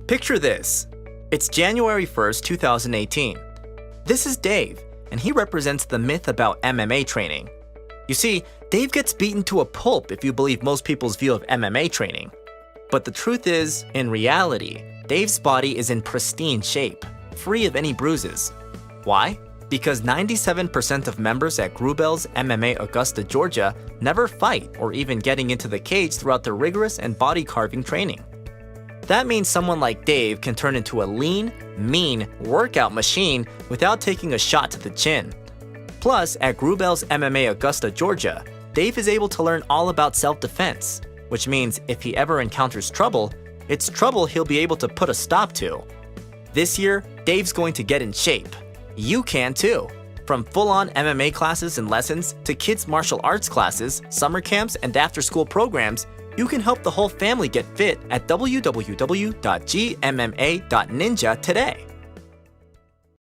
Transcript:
Picture this. It's January 1st, 2018. This is Dave, and he represents the myth about MMA training. You see, Dave gets beaten to a pulp if you believe most people's view of MMA training. But the truth is, in reality, Dave's body is in pristine shape, free of any bruises. Why? Because 97% of members at Grubel's MMA Augusta, Georgia never fight or even getting into the cage throughout their rigorous and body-carving training. That means someone like Dave can turn into a lean, mean workout machine without taking a shot to the chin. Plus, at Grubel's MMA Augusta, Georgia, Dave is able to learn all about self-defense, which means if he ever encounters trouble, it's trouble he'll be able to put a stop to. This year, Dave's going to get in shape. You can too. From full-on MMA classes and lessons to kids' martial arts classes, summer camps, and after-school programs, you can help the whole family get fit at www.gmma.ninja today.